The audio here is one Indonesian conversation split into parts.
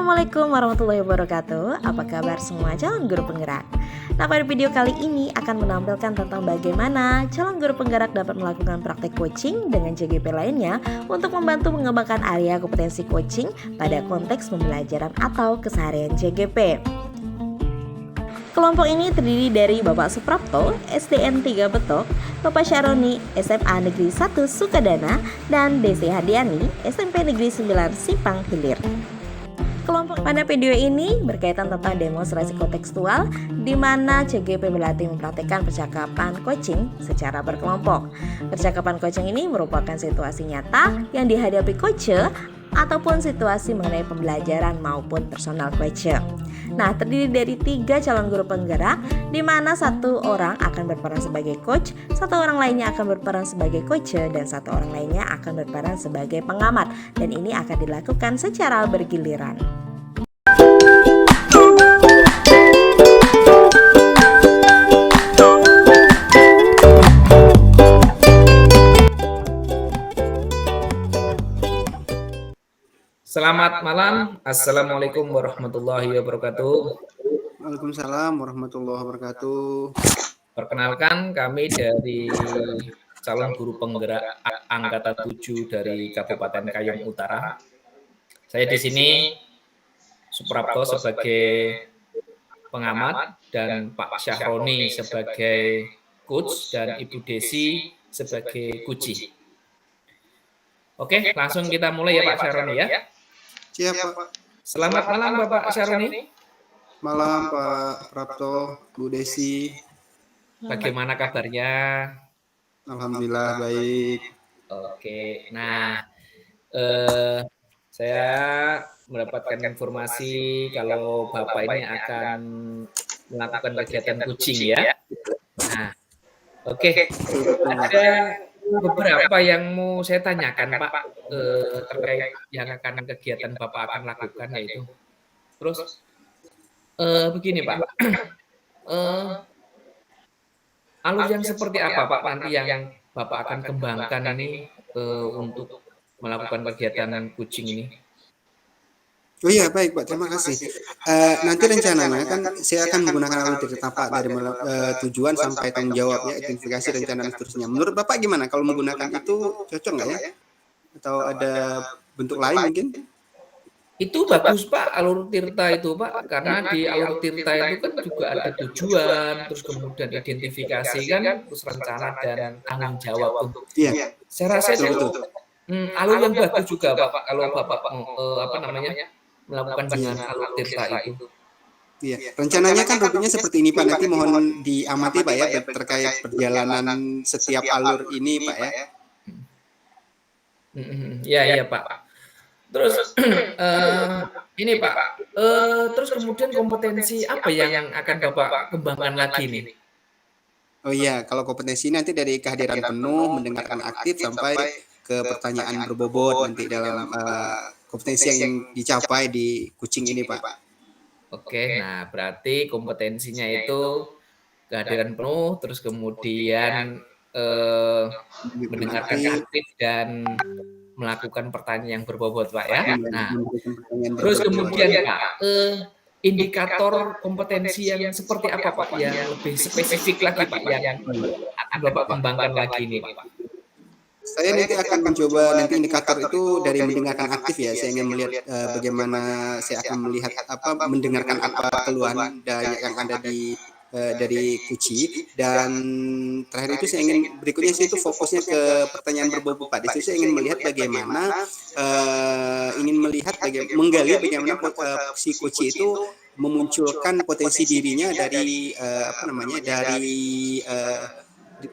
Assalamualaikum warahmatullahi wabarakatuh. Apa kabar semua calon guru penggerak? Nah, pada video kali ini akan menampilkan tentang bagaimana calon guru penggerak dapat melakukan praktek coaching dengan JGP lainnya untuk membantu mengembangkan area kompetensi coaching pada konteks pembelajaran atau keseharian JGP. Kelompok ini terdiri dari Bapak Suprapto, SDN 3 Betok, Bapak Syaroni, SMA Negeri 1 Sukadana, dan Desi Hadiani, SMP Negeri 9 Simpang Hilir. Kelompok pada video ini berkaitan tentang demonstrasi kontekstual di mana CGP berlatih mempraktikkan percakapan coaching secara berkelompok. Percakapan coaching ini merupakan situasi nyata yang dihadapi coacher ataupun situasi mengenai pembelajaran maupun personal coacher. Nah, terdiri dari 3 calon guru penggerak di mana 1 orang akan berperan sebagai coach, 1 orang lainnya akan berperan sebagai coacher, dan 1 orang lainnya akan berperan sebagai pengamat. Dan ini akan dilakukan secara bergiliran. Selamat malam, Assalamualaikum warahmatullahi wabarakatuh. Waalaikumsalam warahmatullahi wabarakatuh. Perkenalkan, kami dari calon guru penggerak angkatan 7 dari Kabupaten Kayong Utara. Saya di sini Suprapto sebagai pengamat dan Pak Syahroni sebagai coach dan Ibu Desi sebagai kuci. Oke, langsung kita mulai ya Pak Syahroni ya. Siap, Pak. Selamat malam Bapak Syaroni. Malam Pak Prapto, Bu Desi. Bagaimana kabarnya? Alhamdulillah baik. Oke, nah saya mendapatkan informasi kalau Bapak ini akan melakukan kegiatan coaching ya. Nah, oke. Ada beberapa yang mau saya tanyakan Pak terkait yang akan kegiatan Bapak akan lakukan yaitu. Terus begini Pak, alur yang seperti apa Pak nanti yang Bapak akan kembangkan ini untuk melakukan kegiatan coaching ini? Oh iya baik Pak, terima kasih. Nanti rencananya kan saya akan menggunakan alur cerita Pak dari tujuan sampai tanggung jawab ya, identifikasi rencana dan seterusnya. Menurut Bapak gimana kalau menggunakan itu cocok nggak ya? Atau ada bentuk lain mungkin? Itu bagus Pak, alur tirta itu Pak, karena di alur tirta itu kan juga ada tujuan, terus kemudian identifikasi kan, terus rencana dan tanggung jawab tuh. Iya. Saya rasa itu alur yang bagus juga Pak, kalau Bapak melakukan dengan alur tirta itu. Iya, rencananya kan rutenya seperti ini Pak, nanti mohon diamati Pak ya terkait perjalanan setiap alur ini Pak ya. Iya Pak. Terus ini Pak, terus kemudian kompetensi apa yang akan Bapak kembangkan lagi nih? Oh iya, kalau kompetensi nanti dari kehadiran penuh, mendengarkan aktif sampai ke pertanyaan berbobot nanti dalam kompetensi yang dicapai di coaching ini Pak. Oke, nah berarti kompetensinya itu kehadiran penuh, terus kemudian mendengarkan aktif dan melakukan pertanyaan yang berbobot Pak ya. Nah, terus kemudian Pak, indikator kompetensi yang seperti apa Pak yang lebih spesifik lagi Pak yang akan Bapak kembangkan lagi nih Pak? Saya nanti akan mencoba nanti indikator itu dari mendengarkan aktif ya. Saya ingin melihat bagaimana saya akan melihat mendengarkan apa keluhan yang ada dari kuci, dan terakhir itu saya ingin berikutnya itu fokusnya ke pertanyaan berbobot Pak. Di situ saya ingin melihat bagaimana menggali bagaimana si kuci itu memunculkan potensi dirinya dari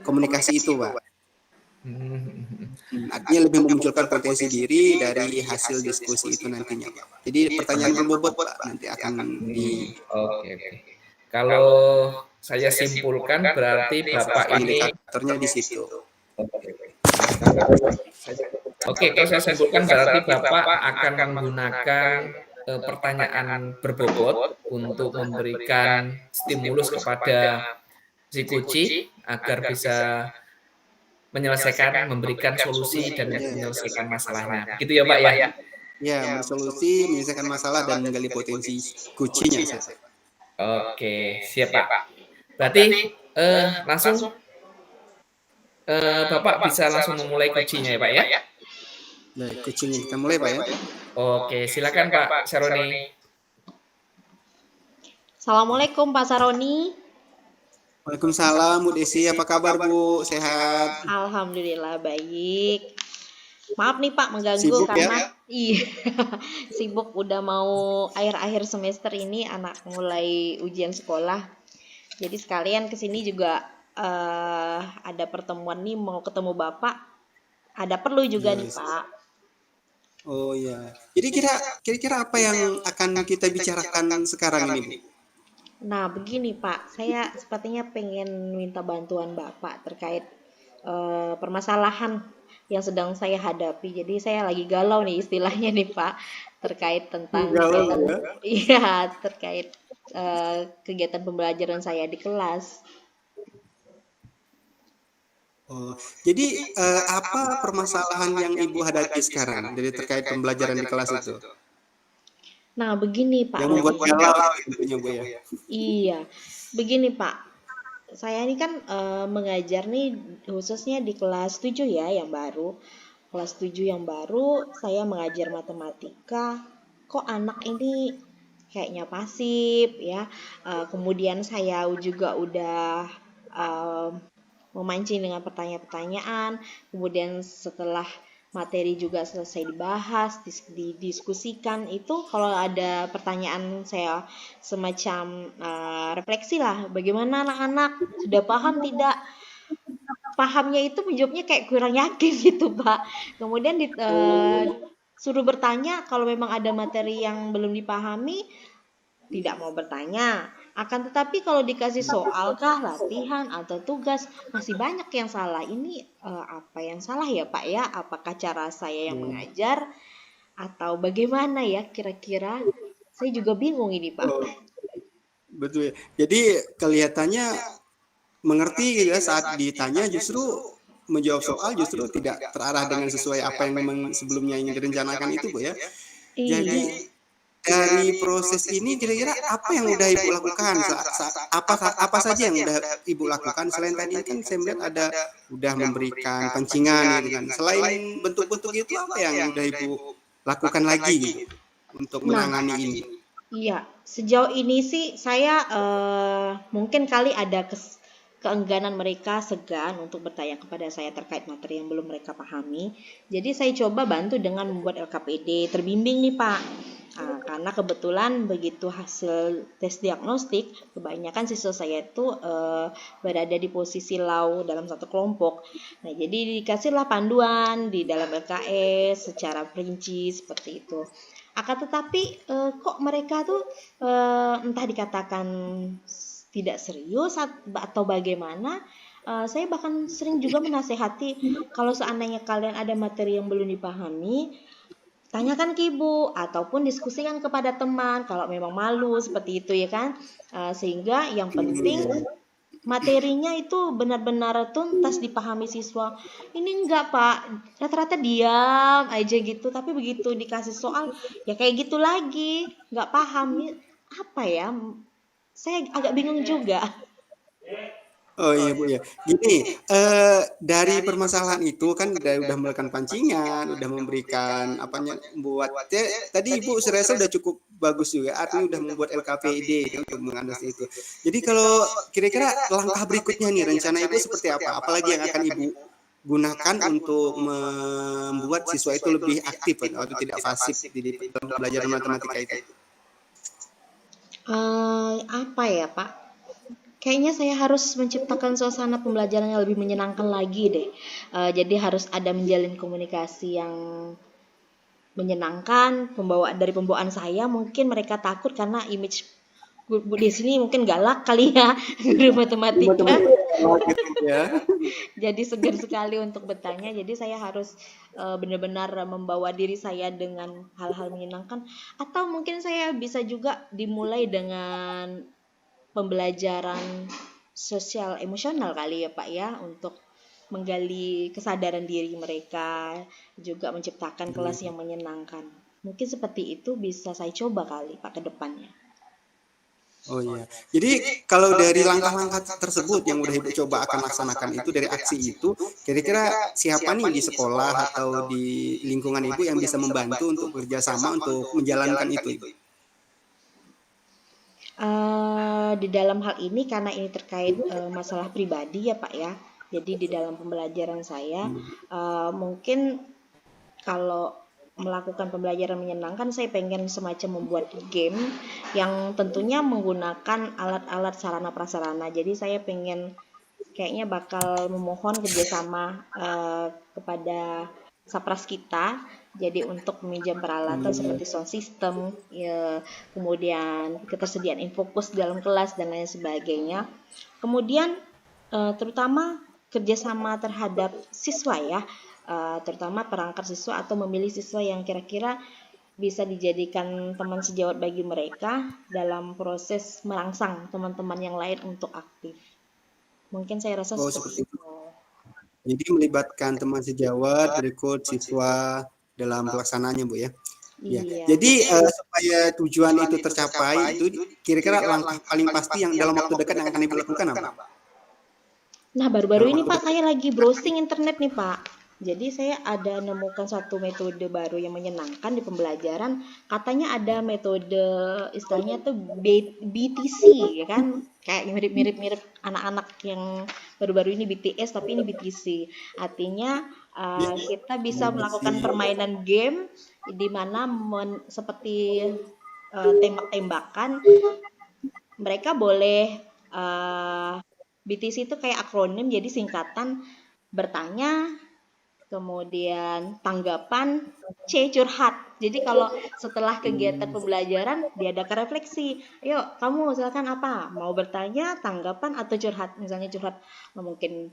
komunikasi itu Pak. Artinya lebih memunculkan potensi diri dari hasil diskusi itu nantinya Pak. Jadi pertanyaan berbobot Pak nanti akan di. Oke. Kalau saya simpulkan berarti Bapak ini indikatornya di situ. Oke, kalau saya simpulkan berarti Bapak akan menggunakan pertanyaan berbobot untuk memberikan stimulus kepada si kuci agar bisa menyelesaikan, memberikan solusi dan menyelesaikan masalahnya. Gitu ya Pak ya? Ya, bersolusi, menyelesaikan masalah dan menggali potensi kuncinya, saya, Pak. Oke, siap Pak. Berarti langsung Bapak bisa langsung memulai kuncinya ya Pak ya? Baik, coaching kita mulai, Pak ya. Oke, silakan Pak Saroni. Assalamualaikum Pak Saroni. Waalaikumsalam, Bu Desi. Apa kabar, Bu? Sehat? Alhamdulillah baik. Maaf nih Pak mengganggu Sibuk ya? karena iya sibuk udah mau akhir-akhir semester ini anak mulai ujian sekolah. Jadi sekalian kesini juga ada pertemuan nih mau ketemu Bapak. Ada perlu juga nih Yes. Pak. Oh iya. Jadi kira-kira apa yang akan kita bicarakan sekarang ini, Bu? Nah begini Pak, saya sepertinya pengen minta bantuan Bapak terkait permasalahan yang sedang saya hadapi. Jadi saya lagi galau nih istilahnya nih Pak terkait tentang Galau kegiatan ya? iya terkait kegiatan pembelajaran saya di kelas. Oh, jadi apa permasalahan yang Ibu hadapi sekarang dari terkait pembelajaran di kelas itu? Nah begini Pak Yang membuat Roni. galau tentunya, Bu ya. Iya, begini Pak. Saya ini kan mengajar nih khususnya di kelas 7 ya yang baru. Kelas 7 yang baru saya mengajar matematika. Kok anak ini kayaknya pasif ya. Kemudian saya juga udah eh, memancing dengan pertanyaan-pertanyaan. Kemudian setelah materi juga selesai dibahas, didiskusikan itu kalau ada pertanyaan saya semacam refleksi lah, bagaimana anak-anak sudah paham tidak? Pahamnya itu menjawabnya kayak kurang yakin gitu Pak. Kemudian suruh bertanya kalau memang ada materi yang belum dipahami tidak mau bertanya. Akan tetapi kalau dikasih soal kah, latihan atau tugas masih banyak yang salah. Ini apa yang salah ya Pak ya? Apakah cara saya yang mengajar atau bagaimana ya kira-kira? Saya juga bingung ini Pak. Oh, betul ya. Jadi kelihatannya mengerti gitu ya, saat ditanya justru menjawab soal justru tidak terarah dengan sesuai apa yang memang sebelumnya ingin direncanakan itu, Bu ya. Iya. Jadi dari proses ini kira-kira apa yang udah Ibu lakukan? Apa saja yang udah Ibu lakukan selain tadi kan saya melihat ada udah memberikan pancingan gitu kan. Selain bentuk-bentuk itu apa yang udah Ibu lakukan lagi gitu untuk Nah, menangani ini? iya, sejauh ini sih saya mungkin kali ada keengganan mereka segan untuk bertanya kepada saya terkait materi yang belum mereka pahami. Jadi saya coba bantu dengan membuat LKPD terbimbing nih Pak. Karena kebetulan begitu hasil tes diagnostik, kebanyakan siswa saya itu berada di posisi low dalam satu kelompok. Nah, jadi dikasihlah panduan di dalam LKS secara perinci seperti itu. Akan tetapi kok mereka tuh entah dikatakan tidak serius atau bagaimana, saya bahkan sering juga menasehati kalau seandainya kalian ada materi yang belum dipahami, tanyakan ke ibu ataupun diskusikan kepada teman kalau memang malu seperti itu ya kan. Sehingga yang penting materinya itu benar-benar tuntas dipahami siswa. Ini enggak Pak, rata-rata diam aja gitu, tapi begitu dikasih soal ya kayak gitu lagi, nggak paham. Ini apa ya? Saya agak bingung juga. Oh iya Bu ya. Gini, dari permasalahan itu kan udah melakukan pancingan, udah memberikan apanya buat tadi Ibu saya rasa udah cukup bagus juga, artinya udah membuat LKPD untuk mengatasi itu. Jadi kalau kira-kira langkah berikutnya nih rencana Ibu seperti apa? Apalagi yang akan Ibu gunakan untuk membuat siswa itu lebih aktif atau tidak pasif di dalam belajar matematika itu? Apa ya Pak? Kayaknya saya harus menciptakan suasana pembelajaran yang lebih menyenangkan lagi deh. Jadi harus ada menjalin komunikasi yang menyenangkan. Dari pembawaan saya mungkin mereka takut karena image di sini mungkin galak kali ya guru matematika. Ya. Jadi segan sekali untuk bertanya. Jadi saya harus benar-benar membawa diri saya dengan hal-hal menyenangkan. Atau mungkin saya bisa juga dimulai dengan pembelajaran sosial emosional kali ya Pak ya, untuk menggali kesadaran diri mereka, juga menciptakan kelas yang menyenangkan. Mungkin seperti itu bisa saya coba kali Pak ke depannya. Oh iya. Jadi kalau dari langkah-langkah tersebut yang udah Ibu coba akan laksanakan itu dari aksi itu, kira-kira siapa nih di sekolah atau di lingkungan Ibu yang bisa membantu untuk bekerja sama untuk menjalankan itu, Ibu? Di dalam hal ini karena ini terkait masalah pribadi ya Pak ya. Jadi di dalam pembelajaran saya mungkin kalau melakukan pembelajaran menyenangkan saya pengen semacam membuat game yang tentunya menggunakan alat-alat sarana prasarana. Jadi saya pengen kayaknya bakal memohon kerjasama kepada Sapras kita. Jadi untuk meminjam peralatan seperti sound system, ya, kemudian ketersediaan infokus dalam kelas dan lain sebagainya. Kemudian terutama kerjasama terhadap siswa ya, terutama perangkat siswa atau memilih siswa yang kira-kira bisa dijadikan teman sejawat bagi mereka dalam proses merangsang teman-teman yang lain untuk aktif. Mungkin saya rasa Oh, seperti seperti itu. itu. Jadi melibatkan teman sejawat, berikut siswa dalam pelaksanaannya, Bu ya. Ya. Iya. Jadi supaya tujuan itu tercapai, itu kira-kira langkah paling pasti yang dalam waktu dekat yang akan Ibu lakukan apa? Nah, baru-baru Dalam ini waktu Pak dekat. saya lagi browsing internet nih Pak. Jadi saya ada nemukan satu metode baru yang menyenangkan di pembelajaran. Katanya ada metode istilahnya tuh BTC ya kan? Kayak mirip-mirip anak-anak yang baru-baru ini BTS tapi ini BTC. Artinya kita bisa melakukan permainan game di mana seperti tembak-tembakan mereka boleh BTC itu kayak akronim jadi singkatan bertanya kemudian tanggapan C curhat. Jadi kalau setelah kegiatan pembelajaran diadakan refleksi, ayo kamu silakan apa mau bertanya tanggapan atau curhat, misalnya curhat mungkin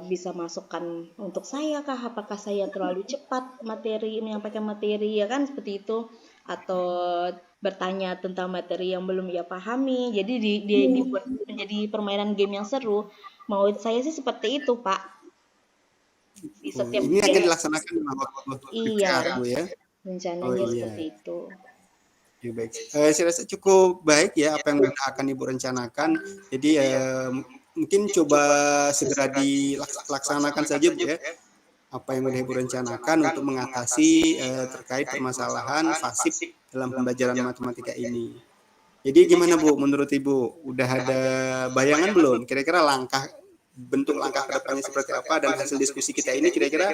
bisa masukkan untuk saya kah, apakah saya terlalu cepat menyampaikan materi ya kan seperti itu, atau bertanya tentang materi yang belum ia pahami. Jadi dia dibuat menjadi permainan game yang seru. Mau saya sih seperti itu Pak di Oh, setiap ini akan dilaksanakan dalam waktu iya dekat, Bu ya. Oh rencananya iya. seperti itu. Ya, baik. Saya rasa cukup baik ya apa yang akan Ibu rencanakan. Jadi mungkin coba segera dilaksanakan saja, Bu ya. Apa yang udah Ibu rencanakan untuk mengatasi terkait permasalahan FASIP dalam pembelajaran matematika ini. Jadi gimana Bu, menurut Ibu? Udah ada bayangan belum? Kira-kira bentuk langkah ke depannya seperti apa dan hasil diskusi kita ini kira-kira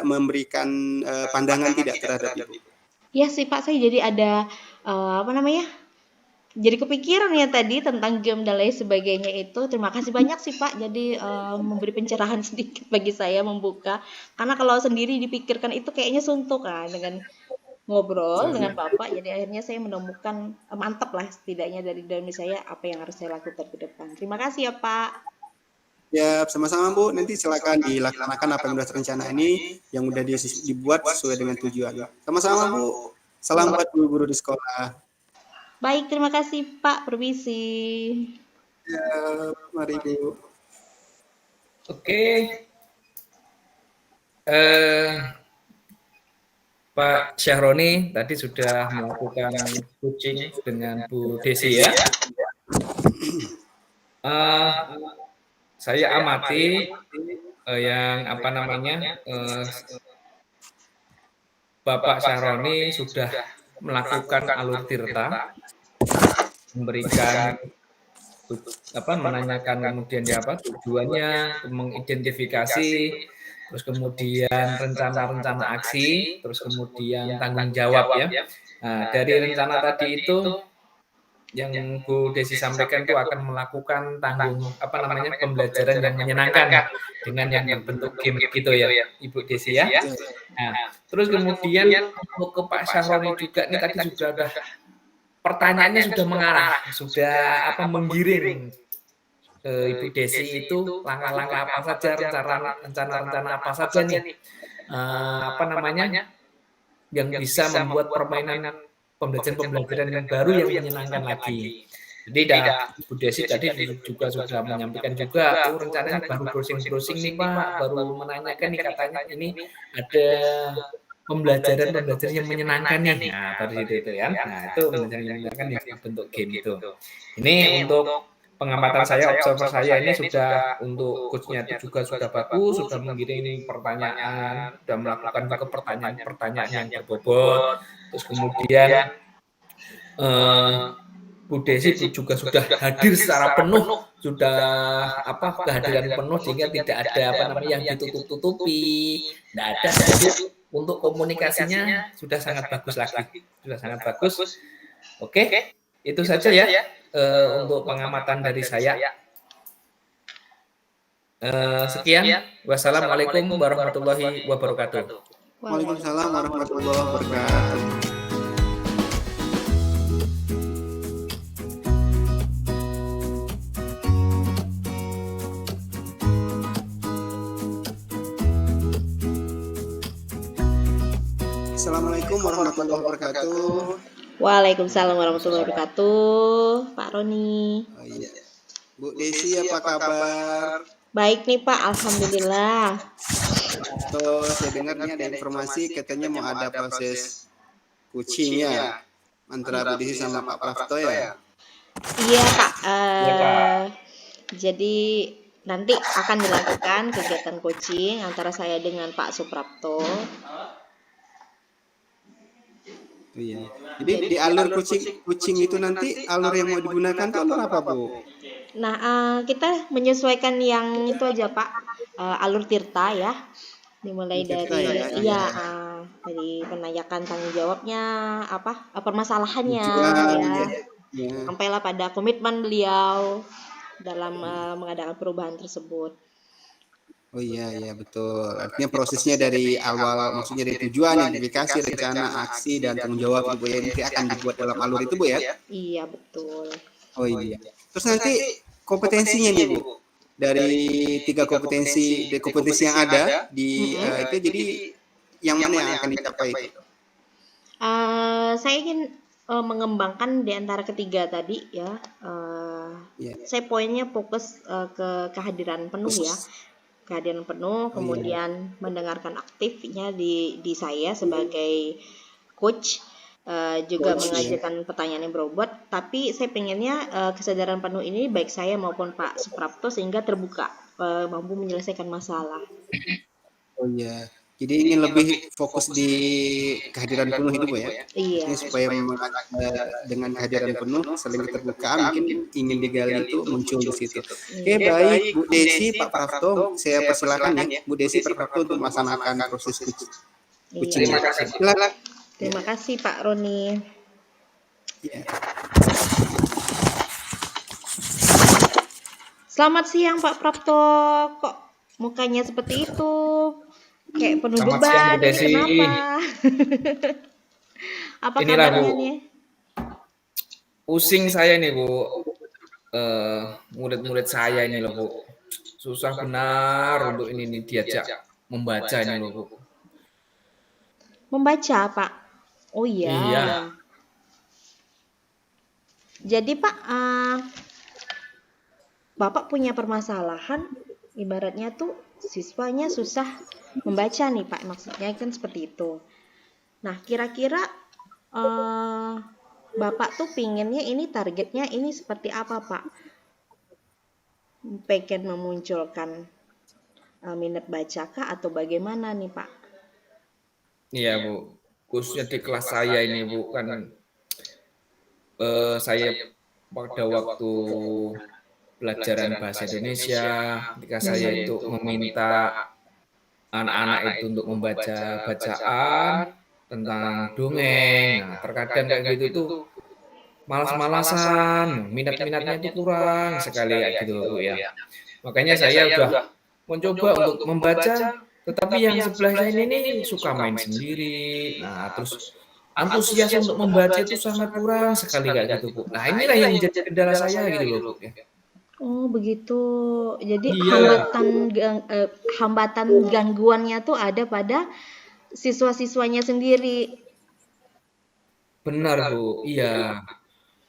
memberikan pandangan tidak terhadap Ibu? Ya sih Pak, saya jadi ada apa namanya? Jadi kepikiran ya tadi tentang game dan lain sebagainya itu. Terima kasih banyak sih Pak. Jadi memberi pencerahan sedikit bagi saya membuka. Karena kalau sendiri dipikirkan itu kayaknya suntuk kan dengan ngobrol dengan Bapak. Jadi akhirnya saya menemukan mantap lah setidaknya dari dalam saya apa yang harus saya lakukan ke depan. Terima kasih ya Pak. Ya, sama-sama Bu. Nanti silakan dilaksanakan apa yang sudah terencana ini, yang sudah dibuat sesuai dengan tujuan. Sama-sama Bu. Salam buat guru-guru di sekolah. Baik, terima kasih Pak. Permisi. Ya, mari Bu. Oke. Pak Syahroni tadi sudah melakukan coaching dengan Bu Desi ya. Saya amati yang apa namanya Bapak Syahroni sudah melakukan alur tirta, memberikan menanyakan kemudian tujuannya, mengidentifikasi, terus kemudian rencana-rencana aksi, terus kemudian tanggung jawab ya. Nah, dari rencana tadi itu yang Bu Desi sampaikan itu akan melakukan pembelajaran yang menyenangkan dengan yang berbentuk game gitu ya Ibu Desi ya. Nah, terus kemudian untuk ke Pak Syahroni juga nih tadi sudah ada pertanyaannya sudah mengarah, sudah menggiring Ibu Desi itu langkah-langkah apa saja, rencana-rencana apa saja nih yang bisa membuat permainan pembelajaran yang baru yang menyenangkan lagi. Jadi Bu Desi tadi juga sudah menyampaikan juga, rencananya baru browsing nih Pak, baru menanyakan nih katanya ini ada pembelajaran yang menyenangkan nih. Nah, pada situ itu ya. Nah, itu pembelajaran yang menyenangkan yang bentuk game itu. Ini untuk pengamatan saya, observer saya ini sudah untuk coachnya itu juga sudah bagus, sudah mengirim pertanyaan, sudah melakukan juga pertanyaan-pertanyaan yang berbobot. Terus kemudian Bu Desi juga sudah hadir secara penuh, sudah kehadiran penuh sehingga tidak ada yang ditutup-tutupi, tidak ada. Jadi untuk komunikasinya sudah sangat bagus lagi, sudah sangat bagus. Oke, itu saja ya untuk pengamatan dari saya. Sekian, wassalamualaikum warahmatullahi wabarakatuh. Waalaikumsalam warahmatullahi wabarakatuh. Assalamualaikum warahmatullahi wabarakatuh. Waalaikumsalam warahmatullahi wabarakatuh, Pak Roni. Oh, iya. Bu Desi apa kabar? Baik nih Pak, alhamdulillah. So, saya dengar nih ada informasi katanya mau ada proses coachingnya antara Bu Desi sama Pak Prafto ya? Iya Pak. Jadi nanti akan dilakukan kegiatan coaching antara saya dengan Pak Suprapto. Iya. Jadi di alur coaching itu nanti alur yang mau digunakan itu alur apa Bu? Nah, kita menyesuaikan yang itu aja Pak, alur Tirta ya. Dimulai dari dari penanyakan tanggung jawabnya, permasalahannya ya. Sampailah pada komitmen beliau dalam mengadakan perubahan tersebut. Oh iya betul. Artinya prosesnya dari awal, maksudnya dari tujuan, identifikasi, rencana, aksi, dan tanggung jawab Bu ya, nanti akan dibuat dalam alur itu Bu ya? Iya betul. Oh iya. Terus nanti kompetensinya nih Bu, dari 3 kompetensi yang ada di itu, jadi yang mana yang akan dicapai itu? Saya ingin mengembangkan di antara ketiga tadi ya. Saya poinnya fokus ke kehadiran penuh ya. Kehadiran penuh, kemudian mendengarkan aktifnya di saya sebagai coach, juga mengajarkan pertanyaan yang berbobot, tapi saya pengennya kesadaran penuh ini baik saya maupun Pak Suprapto sehingga terbuka, mampu menyelesaikan masalah. Oh iya, jadi ingin lebih fokus di kehadiran penuh itu Bu ya? Iya. Ini supaya dengan kehadiran penuh, saling keterbukaan, mungkin ingin digali itu muncul di situ. Oke, baik Bu Desi, Pak Prafto, saya persilakan ya Bu Desi, Pak Prafto untuk melaksanakan proses coaching. Terima kasih. Terima kasih Pak Roni. Ya. Selamat siang Pak Prafto, kok mukanya seperti itu? Kayak penuh beban, kenapa? Apa kabarnya nih? Pusing saya nih Bu, murid-murid saya ini loh Bu, susah benar untuk ini diajak membaca ini loh Bu. Membaca Pak? Oh iya. Iya. Jadi Pak, Bapak punya permasalahan, ibaratnya tuh siswanya susah membaca nih Pak, maksudnya kan seperti itu. Nah kira-kira Bapak tuh pinginnya ini targetnya ini seperti apa Pak? Pengen memunculkan minat bacakah atau bagaimana nih Pak? Iya Bu, khususnya di kelas saya ini Bu, kan saya pada waktu pelajaran bahasa Indonesia, ketika saya itu meminta anak-anak itu untuk membaca bacaan tentang dongeng. Nah, terkadang kayak gitu itu malas-malasan, minat-minatnya itu kurang sekali kayak gitu Bu ya. Makanya saya udah mencoba untuk membaca, tetapi yang sebelah saya ini suka main sendiri. Nah, terus antusias untuk membaca itu sangat kurang sekali kayak gitu Bu. Nah, inilah yang menjadi kendala saya gitu loh Bu ya. Oh begitu, jadi hambatan gangguannya tuh ada pada siswa-siswanya sendiri. Benar Bu, iya.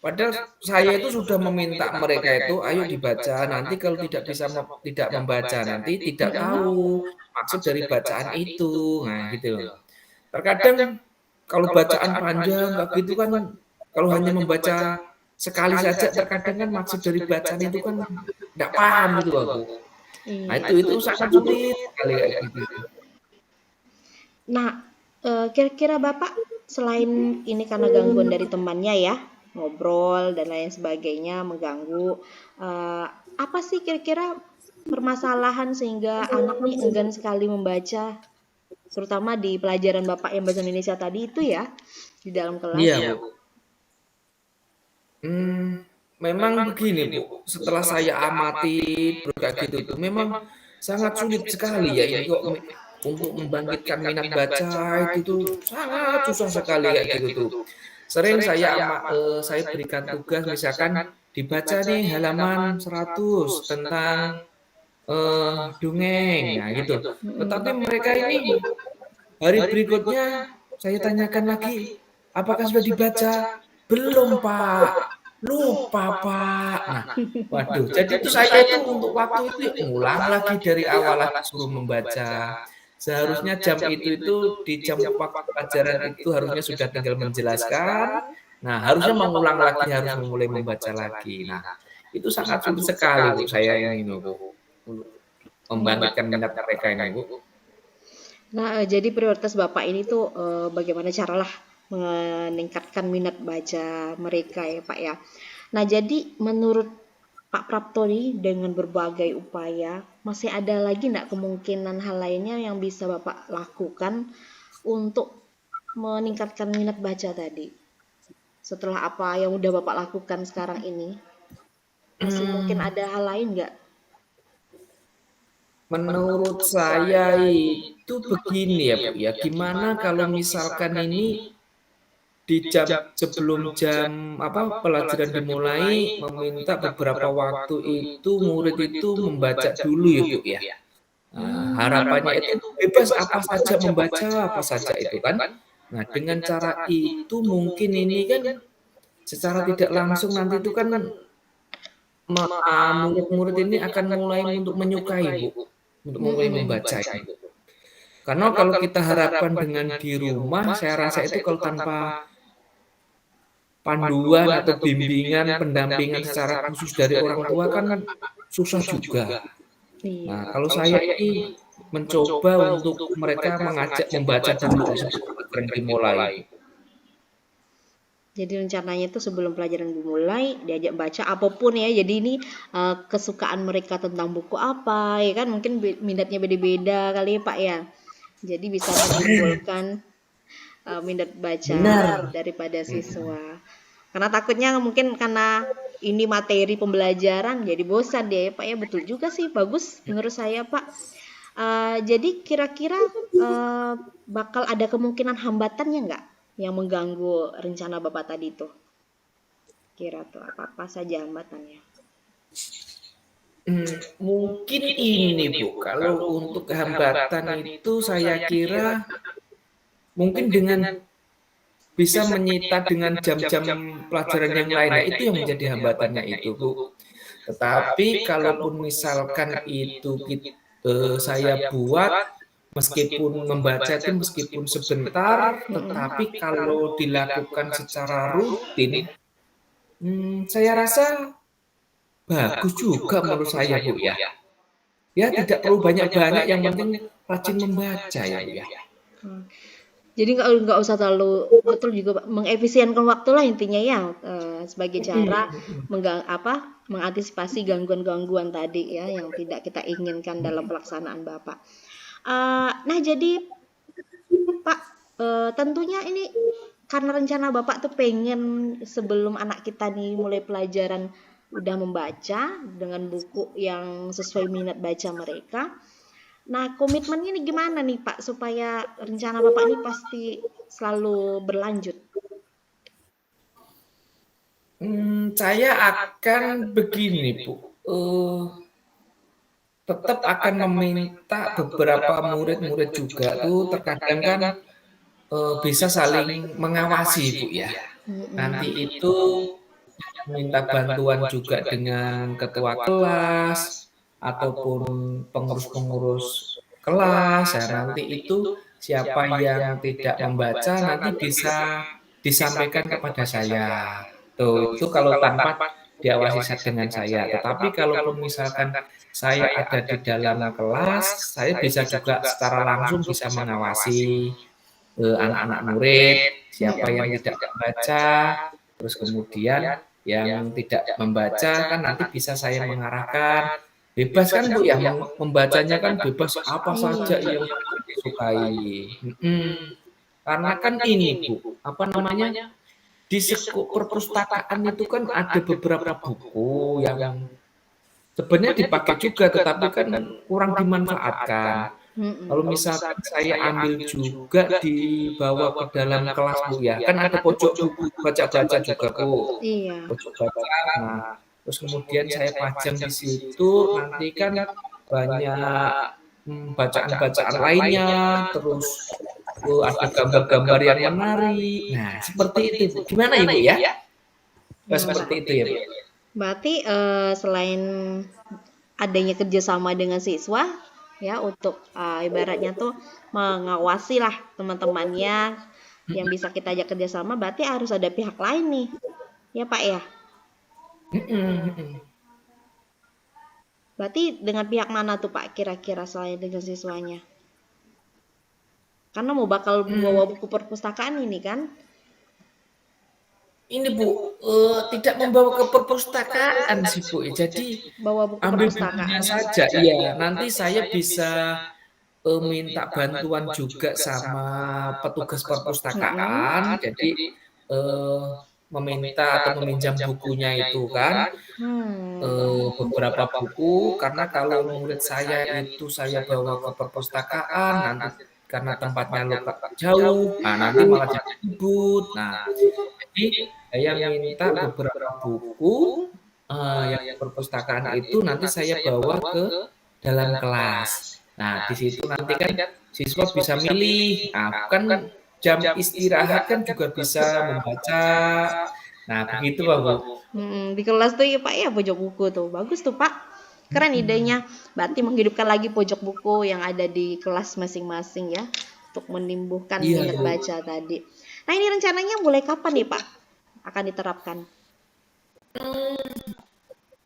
Padahal saya itu sudah meminta mereka itu, ayo dibaca. Nanti kalau tidak membaca, nanti tidak tahu maksud dari bacaan itu. Nah gitu loh. Terkadang kalau bacaan panjang kayak gitu kan, kalau hanya membaca sekali saja terkadang kan maksud dari bacaan itu kan nggak paham gitu aku. Nah Iya. itu sangat sulit sekali kayak gitu. Nah, kira-kira Bapak selain ini karena gangguan dari temannya ya, ngobrol dan lain sebagainya mengganggu, eee, apa sih kira-kira permasalahan sehingga anak nih enggan sekali membaca, terutama di pelajaran Bapak yang bahasa Indonesia tadi itu ya, di dalam kelas? Iya Bu. Memang begini Bu, setelah saya amati kayak gitu tuh, memang sangat sulit sekali ya ini kok untuk membangkitkan minat baca itu tuh sangat susah sekali kayak gitu tuh. Sering saya berikan tugas misalkan dibaca nih halaman 100 tentang dongeng, nah gitu. Tetapi mereka ini hari berikutnya saya tanyakan lagi, apakah sudah dibaca? Belum Pak, lupa Pak. Nah, waduh, jadi itu saya itu untuk waktu itu ya ngulang lagi dari awal lagi suruh membaca. Seharusnya jam itu di jam waktu pelajaran itu harusnya sudah tinggal menjelaskan. Nah, harusnya mengulang lagi, harus memulai membaca lagi. Nah, itu sangat sulit sekali Bu saya ini Bu. Membangkitkan minat mereka ini Bu. Nah, jadi prioritas Bapak ini tuh bagaimana caralah meningkatkan minat baca mereka ya Pak ya. Nah, jadi menurut Pak Prapto nih dengan berbagai upaya, masih ada lagi nggak kemungkinan hal lainnya yang bisa Bapak lakukan untuk meningkatkan minat baca tadi? Setelah apa yang udah Bapak lakukan sekarang ini, masih mungkin Hmm, ada hal lain nggak? menurut saya itu begini ya Bu ya, gimana kalau misalkan ini di jam sebelum jam apa pelajaran dimulai meminta beberapa waktu itu murid itu membaca dulu ya Bu ya. Nah, harapannya itu bebas apa saja membaca apa saja itu kan. Nah, dengan cara itu mungkin ini kan secara tidak langsung nanti itu kan murid-murid ini akan mulai untuk menyukai Bu, untuk mulai membaca ini. Karena kalau kita harapkan dengan di rumah, saya rasa itu kalau tanpa panduan atau bimbingan, pendampingan secara khusus dari orang tua kan susah juga. Iya. Nah, kalau saya ini mencoba untuk mereka mengajak membaca dulu sebelum pelajaran dimulai. Jadi rencananya itu sebelum pelajaran dimulai diajak baca apapun ya. Jadi ini kesukaan mereka tentang buku apa ya kan mungkin minatnya beda-beda kali ya Pak ya. Jadi bisa menimbulkan minat baca Benar. daripada siswa. Karena takutnya mungkin karena ini materi pembelajaran jadi bosan deh Pak ya. Betul juga sih, bagus menurut saya Pak. Jadi kira-kira bakal ada kemungkinan hambatannya nggak yang mengganggu rencana Bapak tadi tuh? Kira tuh apa-apa saja hambatannya? Mungkin ini Bu, kalau untuk hambatan itu saya kira mungkin dengan bisa menyita dengan jam-jam pelajaran yang lain. Nah, itu yang menjadi hambatannya itu, Bu. Tetapi kalaupun misalkan itu saya buat meskipun membaca itu meskipun sebentar, tetapi kalau dilakukan secara rutin, saya rasa bagus juga menurut saya, Bu ya. Ya tidak perlu banyak-banyak, yang penting rajin membaca ya, Bu ya. Hmm. Jadi nggak usah terlalu betul juga Pak, mengefisienkan waktu lah intinya ya sebagai cara mengantisipasi gangguan-gangguan tadi ya yang tidak kita inginkan dalam pelaksanaan Bapak. Nah jadi Pak tentunya ini karena rencana Bapak tuh pengen sebelum anak kita nih mulai pelajaran udah membaca dengan buku yang sesuai minat baca mereka. Nah, komitmennya nih gimana nih Pak supaya rencana Bapak ini pasti selalu berlanjut? Saya akan begini, Bu. Tetap akan meminta beberapa murid-murid juga tuh terkadang kan bisa saling mengawasi, Bu ya. Nanti itu minta bantuan juga dengan ketua kelas ataupun pengurus-pengurus kelas. Ya, nanti itu siapa yang tidak membaca nanti bisa disampaikan kepada saya. Tuh, itu kalau tanpa diawasi dengan saya. Tetapi kalaupun misalkan saya ada di dalam kelas, saya bisa juga secara langsung bisa mengawasi anak-anak murid, siapa yang tidak membaca, terus kemudian yang tidak membaca kan nanti bisa saya mengarahkan. Bebas kan Bu ya, membacanya kan bebas apa saja yang disukai. Karena kan ini Bu, apa namanya, di perpustakaan itu kan ada beberapa buku yang sebenarnya dipakai juga, tetapi kan kurang dimanfaatkan. Kalau misalkan saya ambil juga dibawa ke dalam kelas Bu ya, kan ada pojok buku baca-baca juga Bu, Iya. pojok baca. Nah, terus kemudian saya pajang di situ, nanti kan banyak bacaan-bacaan lainnya, terus ada gambar-gambar yang menarik. Nah, seperti itu Bu. Gimana Ibu ya? Seperti itu ya Bu. Berarti selain adanya kerjasama dengan siswa ya untuk ibaratnya tuh mengawasi lah teman-temannya yang bisa kita ajak kerjasama, berarti harus ada pihak lain nih ya Pak ya. Berarti dengan pihak mana tuh Pak kira-kira selain dengan siswanya? Karena mau bakal bawa buku perpustakaan ini kan. Ini Bu, tidak membawa ke perpustakaan sih Bu. Jadi Bawa buku ambil perpustakaan bukunya saja. Iya, nanti saya bisa minta bantuan juga sama petugas perpustakaan. Jadi meminta atau meminjam bukunya itu kan. Beberapa buku, karena kalau murid saya itu saya bawa ke perpustakaan, nanti karena tempatnya jauh, nanti malah jadi ribut. Nah, jadi saya minta beberapa buku yang perpustakaan itu nanti saya bawa ke dalam kelas. Nah, di situ nanti kan siswa bisa milih. Nah, kan jam istirahat kan juga bisa membaca. Nah, begitu Pak Bu. Di kelas tuh ya Pak ya pojok buku tuh bagus tuh Pak, keren idenya. Berarti menghidupkan lagi pojok buku yang ada di kelas masing-masing ya untuk menumbuhkan minat baca tadi. Nah ini rencananya mulai kapan nih Pak akan diterapkan?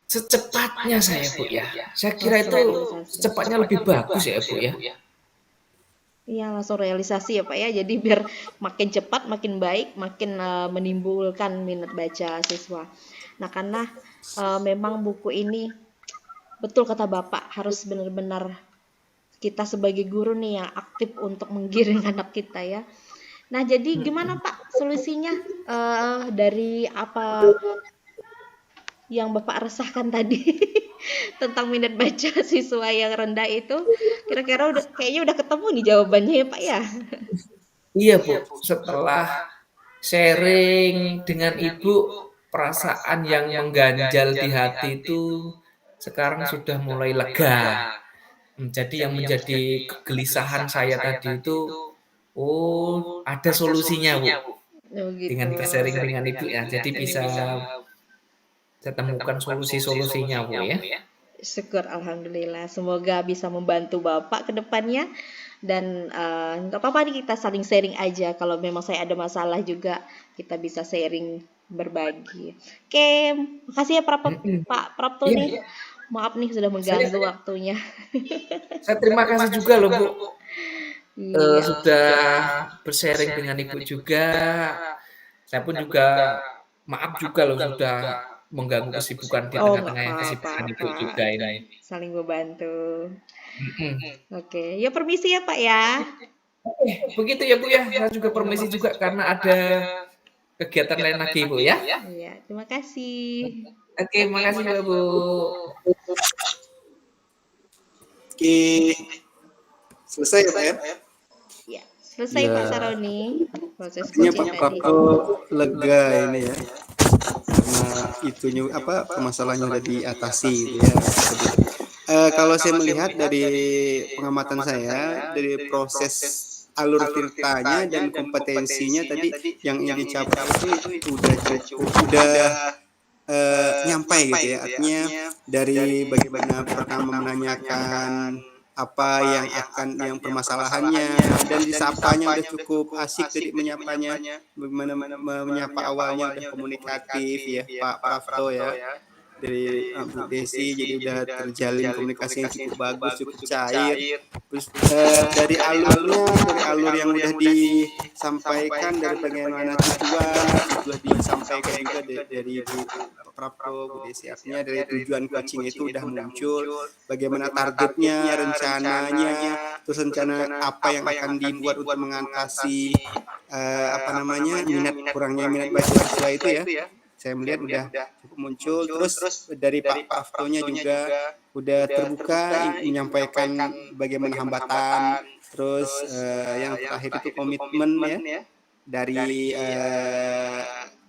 Secepatnya saya Bu ya. Saya kira itu secepatnya lebih bagus ya Bu ya. Iya langsung realisasi ya Pak ya. Jadi biar makin cepat, makin baik, makin menimbulkan minat baca siswa. Nah karena memang buku ini betul kata Bapak harus benar-benar kita sebagai guru nih yang aktif untuk menggiring anak kita ya. Nah jadi gimana Pak solusinya dari apa yang Bapak resahkan tadi tentang minat baca siswa yang rendah itu, kira-kira kayaknya udah ketemu nih jawabannya ya Pak ya. Iya Bu, setelah sharing dengan Ibu, perasaan yang mengganjal di hati itu sekarang sudah mulai lega. Jadi yang menjadi kegelisahan saya tadi itu, ada solusinya Bu. Dengan sharing dengan Ibu ya, jadi bisa saya temukan solusi-solusinya Bu ya. Syukur alhamdulillah, semoga bisa membantu Bapak ke depannya. Dan nggak apa-apa nih kita saling sharing aja. Kalau memang saya ada masalah juga kita bisa sharing berbagi. Oke, makasih ya Pak Prapto nih. Maaf nih sudah mengganggu waktunya. Saya terima kasih juga loh Bu. Sudah bersharing dengan Ibu juga. Saya pun juga maaf juga loh sudah mengganggu kesibukan di tengah-tengah yang kesibukan Ibu juga ini. Saling membantu. Oke, ya permisi ya Pak ya. Begitu ya Bu ya. Saya juga permisi juga karena ada kegiatan lain lagi Bu ya. Iya, terima kasih. Oke, makasih Bu. Oke, selesai ya Pak ya? Ya, selesai Pak Saroni. Proses Artinya coaching Pak tadi. Prapto lega ini ya, karena itunya apa permasalahannya udah diatasi gitu ya. Kalau saya melihat dari pengamatan saya dari proses alur ceritanya dan kompetensinya tadi yang ingin dicapai itu udah nyampai gitu ya. Artinya dari bagaimana pertama menanyakan apa yang permasalahannya, dan disapanya udah cukup asik tadi menyapanya, bagaimana menyapa awalnya udah komunikatif ya Pak Prafto ya, dari Bu Desi, jadi udah terjalin komunikasi yang cukup bagus, cukup cair. Terus dari alur yang udah disampaikan, dari bagaimana tujuan sudah disampaikan juga dari Bu Prapto, Bu Desi, artinya dari tujuan coaching itu udah muncul, bagaimana targetnya, rencananya, terus rencana apa yang akan dibuat untuk mengatasi kurangnya minat baca siswa itu ya. Saya melihat udah cukup muncul. Terus dari Pak Praftonya juga udah terbuka menyampaikan bagaimana hambatan. Terus yang terakhir itu komitmen ya dari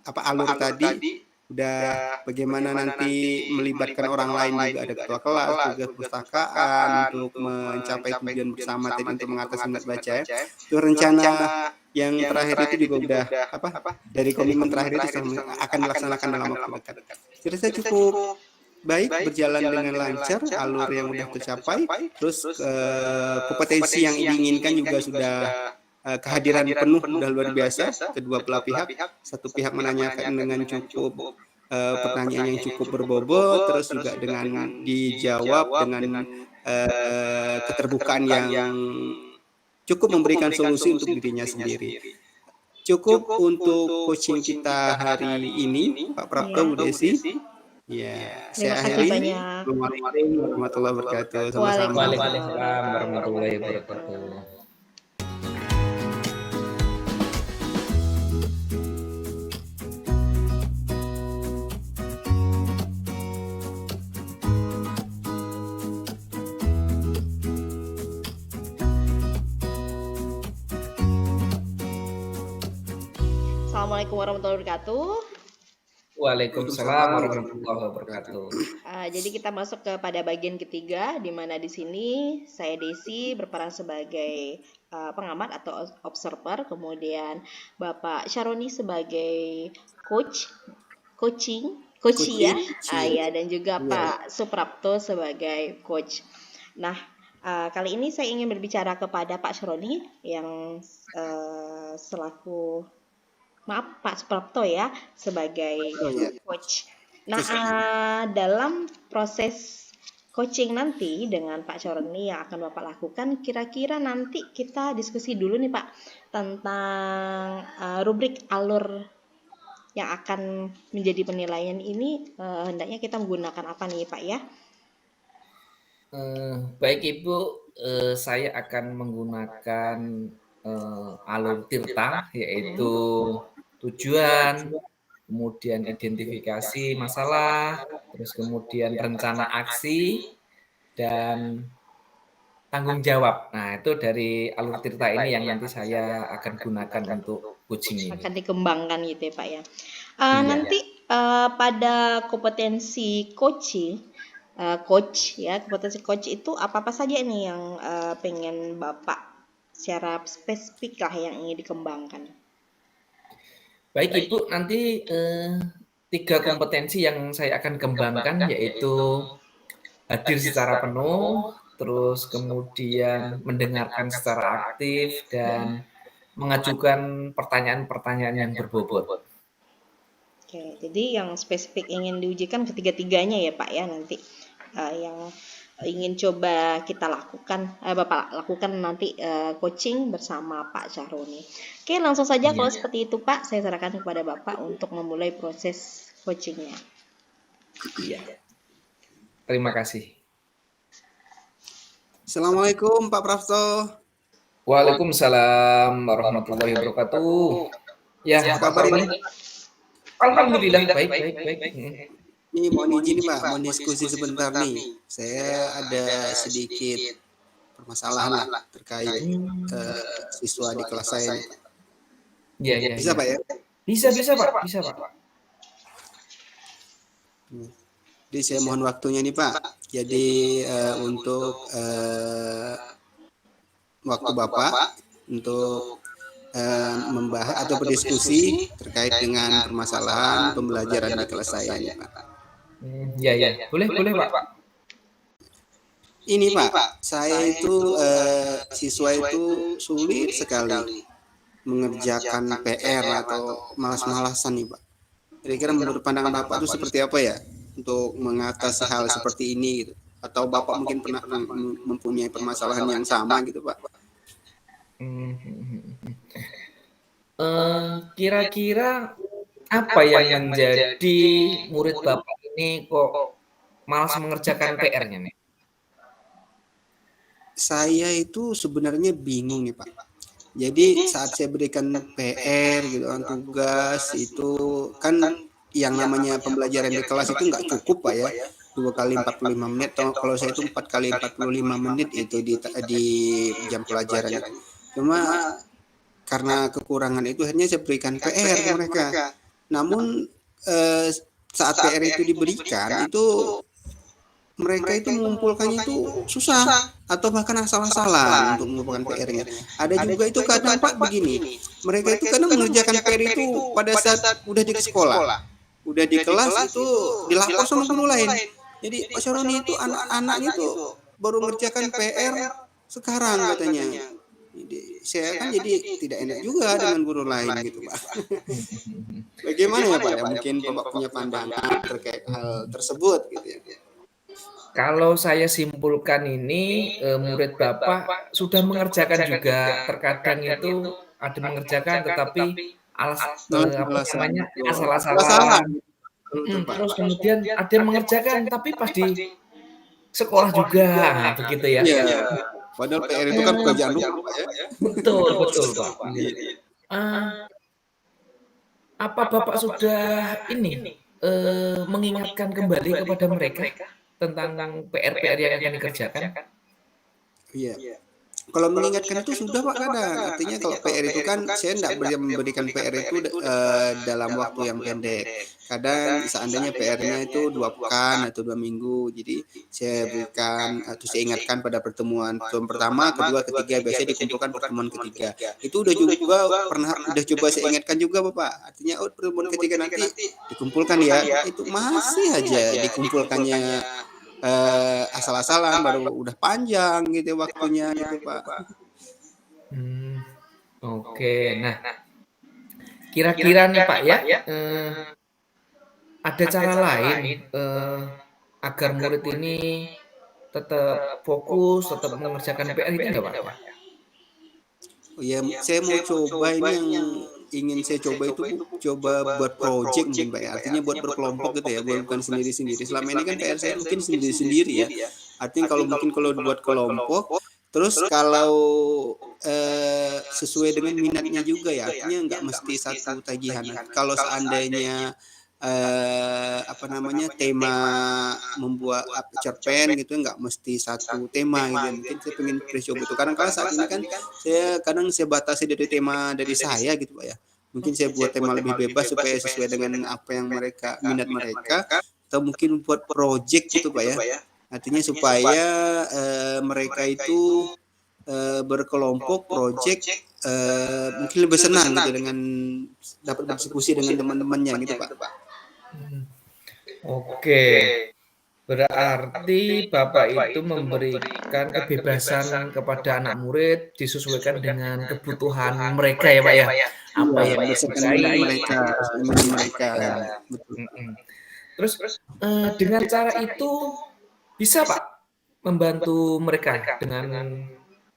alur tadi, udah bagaimana nanti melibatkan orang lain juga, ada ketua kelas, tugas perpustakaan untuk mencapai tujuan bersama tadi untuk mengatasi minat baca ya. Itu rencana yang terakhir itu juga udah dari komitmen terakhir itu akan dilaksanakan dalam waktu dekat. Jadi saya cukup baik, berjalan dengan lancar, alur yang udah tercapai, terus kompetensi yang diinginkan juga sudah kehadiran penuh, udah luar biasa. Kedua belah pihak, satu pihak menanyakan dengan cukup pertanyaan yang cukup berbobot, terus juga dengan dijawab dengan keterbukaan yang cukup memberikan solusi untuk dirinya sendiri. Cukup untuk coaching kita hari ini, Pak Prapto, Bu Desi. Ya, saya akhiri. Assalamualaikum warahmatullahi wabarakatuh. Sama-sama. Waalaikumsalam warahmatullahi wabarakatuh. Assalamualaikum warahmatullahi wabarakatuh. Waalaikumsalam warahmatullahi wabarakatuh. Jadi kita masuk kepada bagian ketiga, di mana di sini saya Desi berperan sebagai pengamat atau observer, kemudian Bapak Syaroni sebagai coaching ya, dan juga Pak Suprapto sebagai coach. Nah, kali ini saya ingin berbicara kepada Pak Syaroni yang selaku Pak Suprapto ya, sebagai coach. Nah, dalam proses coaching nanti dengan Pak Syaroni yang akan Bapak lakukan, kira-kira nanti kita diskusi dulu nih Pak tentang rubrik alur yang akan menjadi penilaian ini, hendaknya kita menggunakan apa nih Pak ya? Baik Ibu, saya akan menggunakan alur Tirta, yaitu tujuan, kemudian identifikasi masalah, terus kemudian rencana aksi, dan tanggung jawab. Nah, itu dari alur Tirta ini yang nanti saya akan gunakan untuk coaching ini. Akan dikembangkan gitu ya Pak ya. Nanti pada kompetensi coach ya, kompetensi coach itu apa saja nih yang pengen Bapak secara spesifik lah yang ingin dikembangkan? Baik Ibu, nanti 3 kompetensi yang saya akan kembangkan, yaitu hadir secara penuh, terus kemudian mendengarkan secara aktif, dan mengajukan pertanyaan-pertanyaan yang berbobot. Oke, jadi yang spesifik ingin diujikan ketiga-tiganya ya Pak ya nanti, yang ingin coba kita lakukan, Bapak lakukan nanti coaching bersama Pak Syaroni. Oke, langsung saja kalau seperti itu Pak, saya serahkan kepada Bapak untuk memulai proses coachingnya. Iya. Terima kasih. Assalamualaikum Pak Prafto. Waalaikumsalam warahmatullahi wabarakatuh. Ya, apa kabar ini? Alhamdulillah, baik. Ini mohon izin nih Pak, mau diskusi sebentar nih. Saya ada sedikit permasalahan lah terkait siswa di kelas saya. Iya. Bisa Pak ya? Bisa Pak. Jadi saya mohon waktunya nih Pak. Jadi untuk waktu Bapak untuk membahas atau berdiskusi terkait dengan permasalahan pembelajaran di kelas saya nih Pak. Iya. Boleh Pak. Ini Pak, saya itu siswa itu sulit sekali mengerjakan PR atau malas-malasan nih Pak. Kira-kira menurut pandangan Bapak itu seperti apa ya untuk mengatasi hal seperti ini gitu? Atau Bapak mungkin pernah mempunyai permasalahan yang sama gitu Pak? Kira-kira apa yang menjadi murid Bapak ini kok malas mengerjakan PR-nya nih? Saya itu sebenarnya bingung nih Pak. Jadi saat saya berikan PR gitu kan, tugas itu kan yang namanya pembelajaran di kelas itu nggak cukup Pak ya. 2 kali 45 menit, atau kalau saya itu 4 kali 45 menit itu di jam pelajaran itu. Cuma karena kekurangan itu akhirnya saya berikan PR ke mereka. Namun saat PR itu diberikan itu mereka itu mengumpulkannya itu susah atau bahkan asal-asalan untuk mengumpulkan PR-nya. Ada juga itu kadang Pak begini, mereka itu kadang mengerjakan PR itu pada saat udah di sekolah, udah di kelas itu dilapor sama guru lain. Jadi Pak Syaroni itu anak-anaknya itu baru mengerjakan PR sekarang katanya. Jadi saya kan jadi tidak enak juga dengan guru lain gitu Pak. Bagaimana ya Pak? Ya mungkin Bapak punya pandangan terkait hal tersebut gitu ya. Kalau saya simpulkan ini, murid Bapak sudah mengerjakan juga, terkadang itu ada mengerjakan tetapi apa namanya, Salah, asal-asalan, betul Pak. terus kemudian ada yang mengerjakan tapi pas di sekolah juga, nah begitu ya. Iya, padahal PR itu kan pekerjaan rumah Pak ya. Betul betul, Pak. Iya. Eee, apa Bapak sudah ini, mengingatkan kembali kepada mereka tentang PR-PR yang akan dikerjakan? Iya. Kalau mengingatkan itu sudah Pak kadang. Artinya kalau PR itu kan saya tidak memberikan PR itu dalam waktu yang pendek. Kadang seandainya PR-nya itu 2 pekan atau 2 minggu. Jadi saya berikan atau saya ingatkan pada pertemuan pertama, kedua, ketiga. Biasanya dikumpulkan pertemuan ketiga. Itu udah juga udah coba saya ingatkan juga Bapak. Artinya pertemuan ketiga nanti dikumpulkan ya. Itu masih aja dikumpulkannya asal-asalan baru udah panjang gitu waktunya gitu Pak. Mmm, oke. Nah, kira-kira nih Pak ya, ada cara lain, agar murid ini tetap fokus, tetap mengerjakan PR itu enggak Pak? Oh ya, saya mau coba ini yang ingin saya coba itu coba buat project mungkin Pak ya. Artinya buat berkelompok gitu ya, bukan sendiri-sendiri. Selama ini kan PR saya mungkin sendiri-sendiri ya. Artinya kalau mungkin kalau dibuat kelompok, terus kalau sesuai dengan minatnya juga ya. Artinya nggak mesti satu tagihan. Kalau seandainya apa namanya tema membuat cerpen gitu nggak mesti satu tema gitu. Mungkin saya pengen coba itu. Kadang-kadang saat ini kan saya batasi dari tema dari saya gitu Pak ya. Mungkin saya buat tema lebih bebas supaya sesuai dengan apa yang minat mereka, atau mungkin buat project gitu Pak ya. Artinya supaya mereka itu berkelompok project mungkin lebih senang gitu dengan dapat berdiskusi dengan teman-temannya gitu Pak. Oke, berarti Bapak itu memberikan kebebasan kepada anak murid disesuaikan dengan kebutuhan mereka ya Pak ya? Apa Iya, yang berdasarkan minat mereka, minat mereka. Betul. Terus, dengan cara itu bisa Pak membantu mereka dengan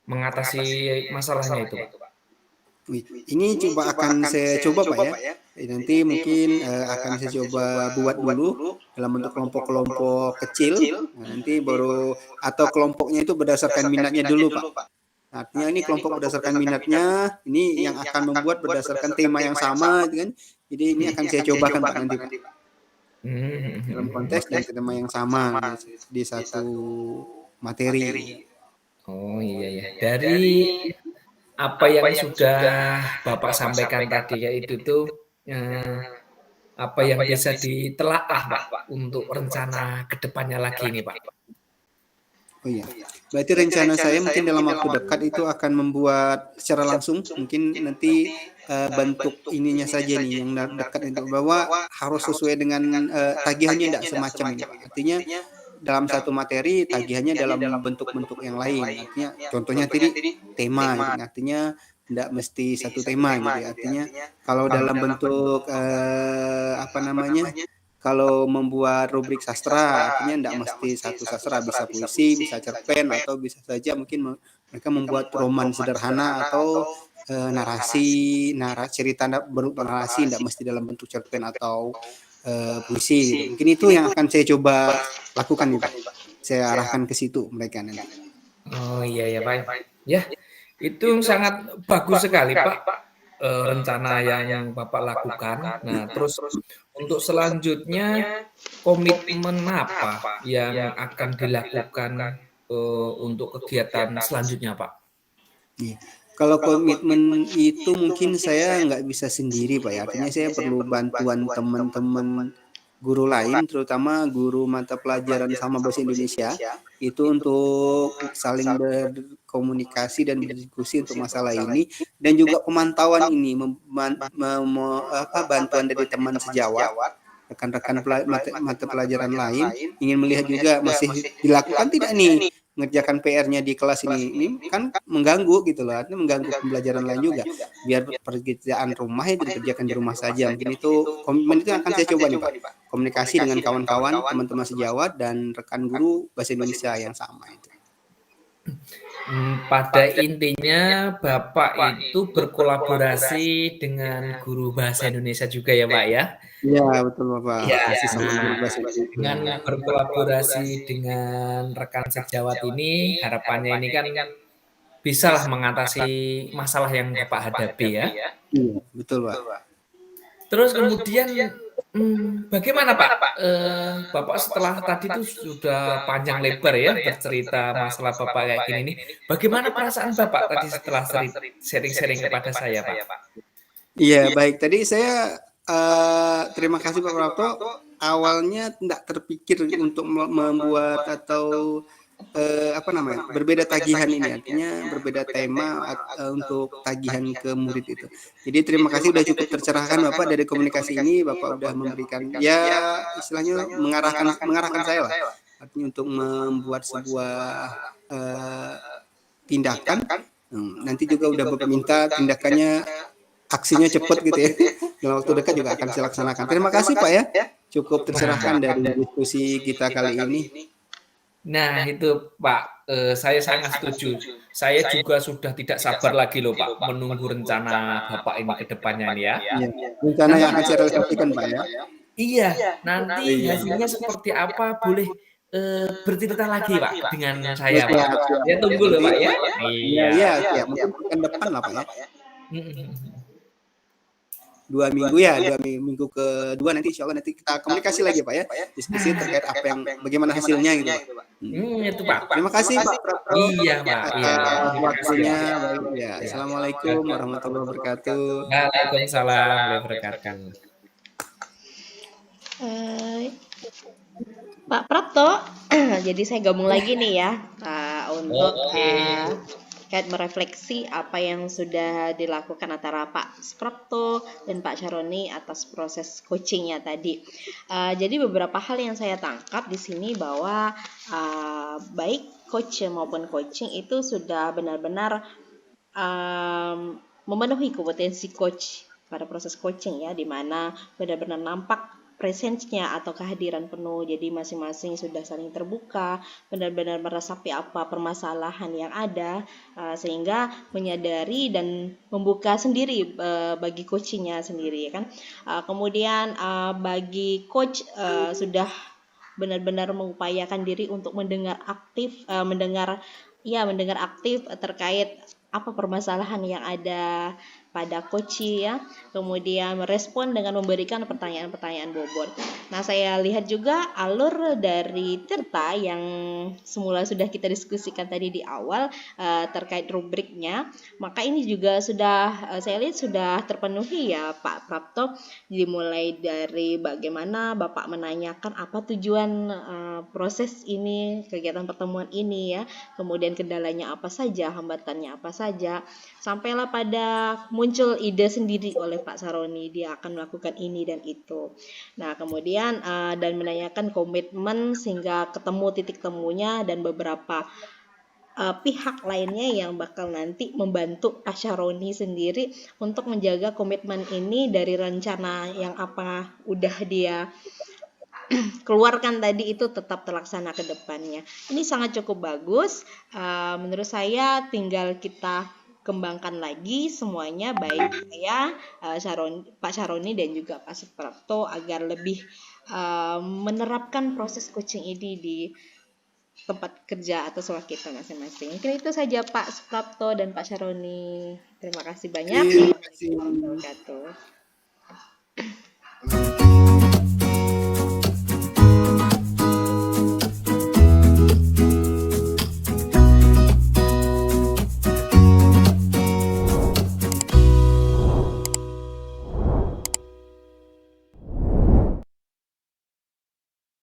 mengatasi masalahnya itu Pak? Wih, ini akan saya coba Pak ya. Nanti mungkin akan saya coba buat dulu dalam bentuk kelompok-kelompok kecil. Nah, nanti baru atau kelompoknya itu berdasarkan minatnya dulu Pak. Artinya ini kelompok berdasarkan minatnya, ini yang akan membuat berdasarkan tema yang sama, gitu kan. Jadi ini akan saya cobakan Pak nanti Pak. Dalam konteks dan tema yang sama di satu materi. Oh iya ya, dari apa yang sudah Bapak sampaikan tadi yaitu tuh, apa yang bisa ditelaah Pak untuk rencana ke depannya lagi nih Pak? Oh iya, berarti rencana saya mungkin dalam waktu dekat itu akan membuat secara langsung, mungkin nanti bentuk ininya saja nih yang dekat itu bahwa harus sesuai dengan tagihannya tidak semacam ini Pak. Artinya dalam satu materi tagihannya dalam bentuk-bentuk yang lain. Artinya contohnya tadi tema gitu. Artinya tidak mesti satu tema gitu ya. Artinya kalau dalam bentuk apa namanya? Kalau membuat rubrik sastra, artinya tidak mesti satu sastra, bisa puisi, bisa cerpen, atau bisa saja mungkin mereka membuat roman sederhana atau narasi cerita berupa narasi, tidak mesti dalam bentuk cerpen atau puisi gitu. Mungkin itu yang akan saya coba lakukan nih Pak. Saya arahkan ke situ mereka nanti. Oh iya ya Pak. Ya, itu sangat bagus sekali Pak, rencana yang Bapak lakukan. Nah, terus untuk selanjutnya komitmen apa yang akan dilakukan untuk kegiatan selanjutnya Pak? Iya. Kalau komitmen itu mungkin saya nggak bisa sendiri Pak ya. Artinya saya perlu bantuan teman-teman guru lain, terutama guru mata pelajaran sama bahasa Indonesia, itu untuk saling berkomunikasi dan berdiskusi untuk masalah ini, dan juga pemantauan ini, bantuan dari teman sejawat, rekan-rekan mata pelajaran lain, ingin melihat juga masih dilakukan tidak nih mengerjakan PR-nya di kelas ini kan mengganggu gitu loh, artinya mengganggu pembelajaran lain juga. Biar pekerjaan rumah itu dikerjakan di rumah saja. Mungkin itu komitmen itu akan saya coba nih Pak. Komunikasi dengan kawan-kawan, teman-teman sejawat dan rekan guru bahasa Indonesia yang sama itu. Pada intinya Bapak itu berkolaborasi dengan guru bahasa Indonesia juga ya Pak ya? Iya betul Bapak. Iya, Masih sama guru bahasa Indonesia. dengan berkolaborasi dengan rekan sejawat ini, harapannya ini kan bisalah mengatasi masalah yang Bapak hadapi ya. Iya betul Pak. Terus kemudian bagaimana Pak, Bapak setelah tadi itu sudah panjang lebar ya bercerita masalah Bapak kayak gini nih, bagaimana perasaan Bapak tadi setelah sharing-sharing kepada saya Pak? Iya baik, tadi saya terima kasih Pak Prapto. Awalnya tidak terpikir untuk membuat atau berbeda tagihan ini, artinya berbeda tema untuk tagihan ke murid itu. Jadi terima kasih sudah cukup tercerahkan Bapak dari komunikasi ini, Bapak sudah memberikan ya istilahnya mengarahkan saya lah, artinya untuk membuat sebuah tindakan. Nanti juga udah Bapak minta tindakannya aksinya cepat gitu ya. Dalam waktu dekat juga akan saya laksanakan. Terima kasih Pak ya. Cukup tercerahkan dari diskusi kita kali ini. Nah itu Pak, saya sangat setuju. Saya juga sudah tidak sabar lagi loh Pak, menunggu rencana Bapak ini ke depannya nih ya. Iya, rencana yang akan saya realisasikan Pak ya. Iya, nanti hasilnya seperti apa boleh bercerita lagi Pak dengan saya Pak. Ya tunggu loh Pak ya. Iya, mungkin pekan depan lah Pak ya. 2 minggu ya, 2 minggu kedua nanti insya Allah nanti kita komunikasi lagi Pak ya, diskusi terkait apa yang bagaimana hasilnya gitu Pak. Itu Pak. Terima kasih Pak Prapto. Iya Pak. Iya. Waktunya baik ya. Assalamualaikum warahmatullahi wabarakatuh. Waalaikumsalam warahmatullahi wabarakatuh. Pak Prapto, jadi saya gabung lagi nih ya untuk terkait merefleksi apa yang sudah dilakukan antara Pak Prapto dan Pak Syaroni atas proses coachingnya tadi. Jadi beberapa hal yang saya tangkap di sini bahwa baik coach maupun coaching itu sudah benar-benar memenuhi kompetensi coach pada proses coaching ya, di mana benar-benar nampak presence-nya atau kehadiran penuh. Jadi masing-masing sudah saling terbuka, benar-benar meresapi apa permasalahan yang ada, sehingga menyadari dan membuka sendiri bagi coachingnya sendiri kan. Kemudian bagi coach sudah benar-benar mengupayakan diri untuk mendengar aktif terkait apa permasalahan yang ada pada coach ya, kemudian merespon dengan memberikan pertanyaan-pertanyaan bobot. Nah, saya lihat juga alur dari Tirta yang semula sudah kita diskusikan tadi di awal terkait rubriknya, maka ini juga sudah saya lihat sudah terpenuhi ya Pak Prapto, dimulai dari bagaimana Bapak menanyakan apa tujuan proses ini, kegiatan pertemuan ini ya, kemudian kendalanya apa saja, hambatannya apa saja, sampailah pada muncul ide sendiri oleh Pak Saroni, dia akan melakukan ini dan itu. Nah, kemudian dan menanyakan komitmen sehingga ketemu titik temunya, dan beberapa pihak lainnya yang bakal nanti membantu Pak Saroni sendiri untuk menjaga komitmen ini dari rencana yang apa udah dia keluarkan tadi itu tetap terlaksana ke depannya. Ini sangat cukup bagus. Menurut saya tinggal kita kembangkan lagi semuanya, baik saya, Pak Saroni dan juga Pak Suprapto, agar lebih menerapkan proses coaching ini di tempat kerja atau sekolah kita masing-masing. Mungkin itu saja Pak Suprapto dan Pak Saroni. Terima kasih banyak. Terima kasih. Wabarakatuh.